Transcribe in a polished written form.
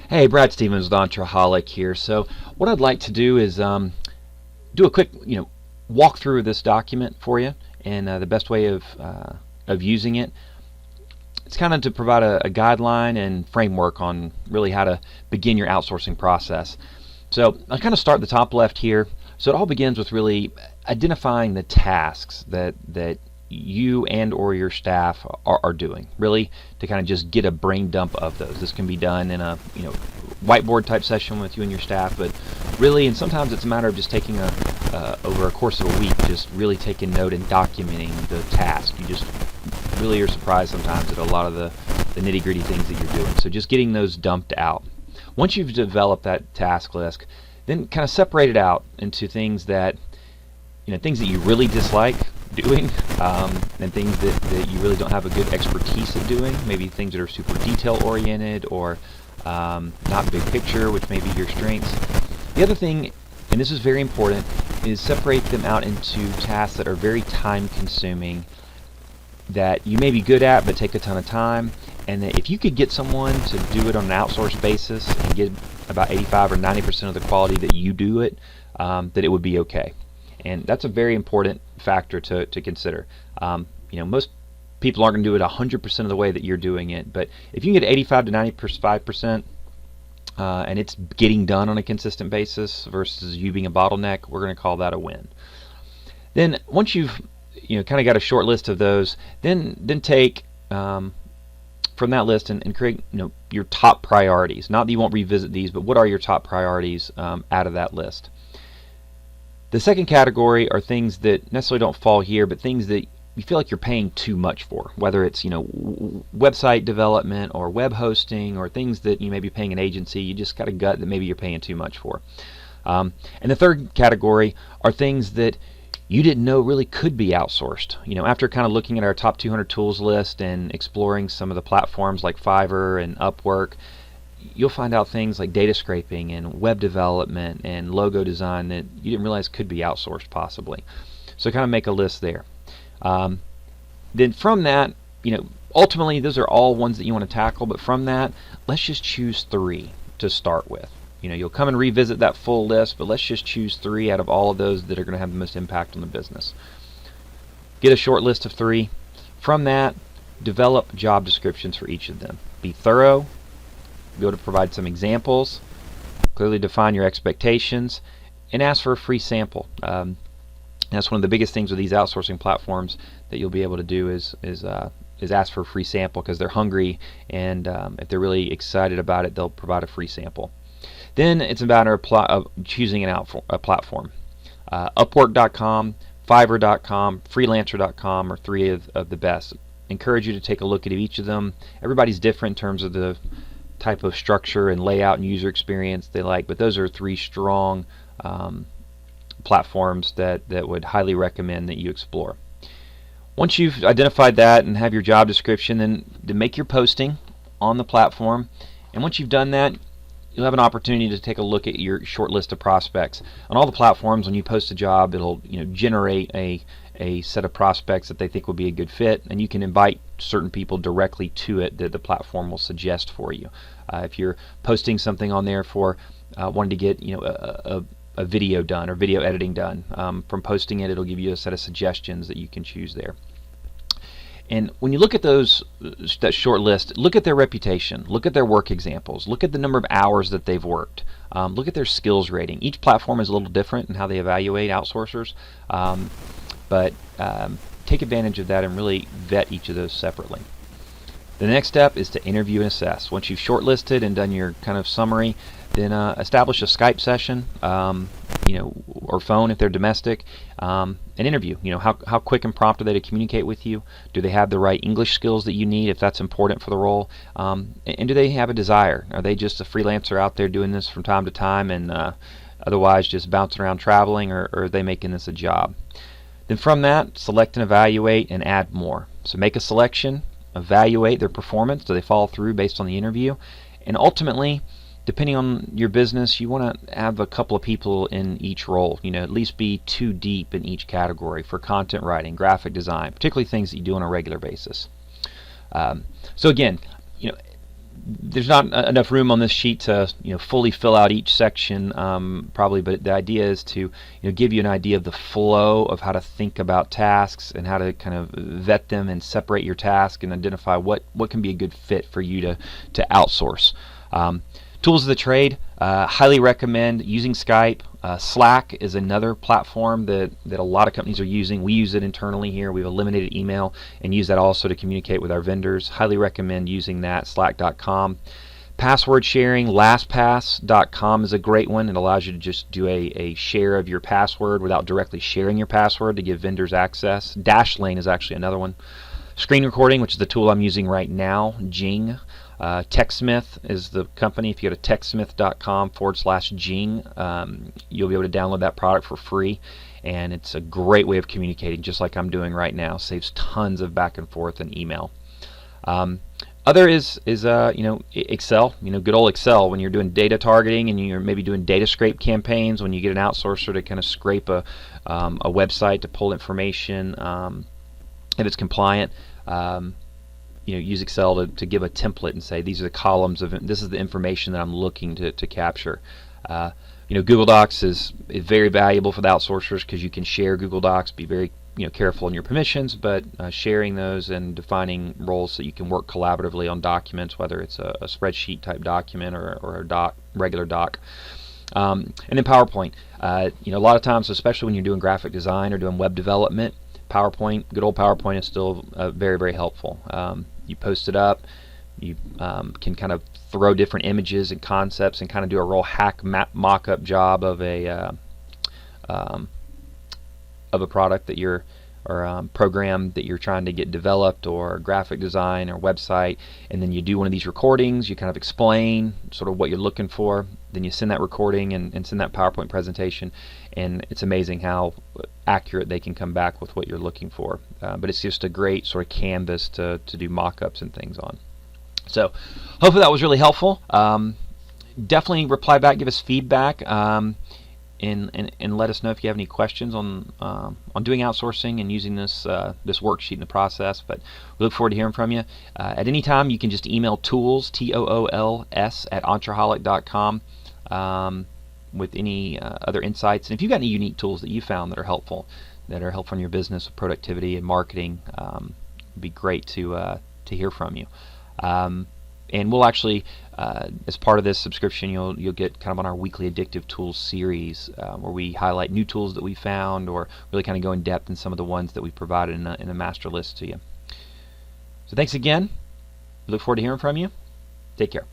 Hey, Brad Stevens with Entreholic here. So what I'd like to do is do a quick, walk through this document for you, and the best way of using it. It's kind of to provide a guideline and framework on really how to begin your outsourcing process. So I'll kind of start at the top left here. So it all begins with really identifying the tasks that you and or your staff are doing, really to kind of just get a brain dump of those. This can be done in a whiteboard type session with you and your staff, but really, and sometimes it's a matter of just taking over a course of a week, just really taking note and documenting the task. You just really are surprised sometimes at a lot of the nitty-gritty things that you're doing. So just getting those dumped out. Once you've developed that task list, then kind of separate it out into things that you really dislike doing, and things that you really don't have a good expertise at doing. Maybe things that are super detail oriented or not big picture, which may be your strengths. The other thing, and this is very important, is separate them out into tasks that are very time consuming, that you may be good at but take a ton of time, and that if you could get someone to do it on an outsourced basis and get about 85 or 90% of the quality that you do it, that it would be okay. And that's a very important factor to consider. Most people aren't going to do it 100% of the way that you're doing it, but if you can get 85 to 95%, and it's getting done on a consistent basis versus you being a bottleneck, we're going to call that a win. Then once you've kind of got a short list of those, then take from that list and create your top priorities. Not that you won't revisit these, but what are your top priorities out of that list? The second category are things that necessarily don't fall here, but things that you feel like you're paying too much for, whether it's website development or web hosting or things that you may be paying an agency. You just got a gut that maybe you're paying too much for. And the third category are things that you didn't know really could be outsourced. After kind of looking at our top 200 tools list and exploring some of the platforms like Fiverr and Upwork, you'll find out things like data scraping and web development and logo design that you didn't realize could be outsourced possibly. So kind of make a list there. Then from that, ultimately those are all ones that you want to tackle, but from that, let's just choose 3 to start with. You'll come and revisit that full list, but let's just choose 3 out of all of those that are going to have the most impact on the business. Get a short list of 3. From that, develop job descriptions for each of them. Be thorough. Be able to provide some examples, clearly define your expectations, and ask for a free sample. That's one of the biggest things with these outsourcing platforms that you'll be able to do is ask for a free sample, because they're hungry, and if they're really excited about it, they'll provide a free sample. Then it's a matter of choosing a platform. Upwork.com, Fiverr.com, Freelancer.com are 3 of the best. Encourage you to take a look at each of them. Everybody's different in terms of the type of structure and layout and user experience they like, but those are 3 strong platforms that would highly recommend that you explore. Once you've identified that and have your job description, then to make your posting on the platform, and once you've done that, you'll have an opportunity to take a look at your short list of prospects. On all the platforms, when you post a job, it'll generate a set of prospects that they think will be a good fit, and you can invite certain people directly to it that the platform will suggest for you. If you're posting something on there for wanting to get a video done or video editing done, from posting it, it'll give you a set of suggestions that you can choose there. And when you look at that short list, look at their reputation, look at their work examples, look at the number of hours that they've worked, look at their skills rating. Each platform is a little different in how they evaluate outsourcers, but take advantage of that and really vet each of those separately. The next step is to interview and assess. Once you've shortlisted and done your kind of summary, then establish a Skype session, or phone if they're domestic, and interview. How quick and prompt are they to communicate with you? Do they have the right English skills that you need if that's important for the role? And do they have a desire? Are they just a freelancer out there doing this from time to time and otherwise just bouncing around traveling, or are they making this a job? Then from that, select and evaluate and add more. So make a selection, evaluate their performance. Do they follow through based on the interview? And ultimately, depending on your business, you want to have a couple of people in each role. At least be 2 deep in each category for content writing, graphic design, particularly things that you do on a regular basis. So again, there's not enough room on this sheet to fully fill out each section probably, but the idea is to give you an idea of the flow of how to think about tasks and how to kind of vet them and separate your task and identify what can be a good fit for you to outsource. Tools of the trade, highly recommend using Skype. Slack is another platform that a lot of companies are using. We use it internally here. We've eliminated email and use that also to communicate with our vendors. Highly recommend using that, slack.com. Password sharing, LastPass.com is a great one. It allows you to just do a share of your password without directly sharing your password to give vendors access. Dashlane is actually another one. Screen recording, which is the tool I'm using right now, Jing. TechSmith is the company. If you go to techsmith.com/Jing, you'll be able to download that product for free, and it's a great way of communicating, just like I'm doing right now. Saves tons of back and forth and email. Other is Excel. Good old Excel. When you're doing data targeting and you're maybe doing data scrape campaigns, when you get an outsourcer to kind of scrape a website to pull information, if it's compliant. Use Excel to give a template and say these are the columns of this is the information that I'm looking to capture. Google Docs is very valuable for the outsourcers because you can share Google Docs. Be very careful in your permissions, but sharing those and defining roles so you can work collaboratively on documents, whether it's a spreadsheet type document or a regular doc. And then PowerPoint. A lot of times, especially when you're doing graphic design or doing web development, good old PowerPoint is still very, very helpful. You post it up, you can kind of throw different images and concepts and kind of do a real hack mock-up job of a product that you're or program that you're trying to get developed, or graphic design or website, and then you do one of these recordings. You kind of explain sort of what you're looking for, then you send that recording and send that PowerPoint presentation, and it's amazing how accurate they can come back with what you're looking for. But it's just a great sort of canvas to do mock-ups and things on. So hopefully that was really helpful. Definitely reply back, give us feedback, and let us know if you have any questions on doing outsourcing and using this worksheet in the process. But we look forward to hearing from you. At any time, you can just email tools, TOOLS, at Entreholic.com with any other insights. And if you've got any unique tools that you found that are helpful in your business with productivity and marketing, it'd be great to hear from you. And we'll actually, as part of this subscription, you'll get kind of on our weekly Addictive Tools series, where we highlight new tools that we found, or really kind of go in depth in some of the ones that we provided in a master list to you. So thanks again. We look forward to hearing from you. Take care.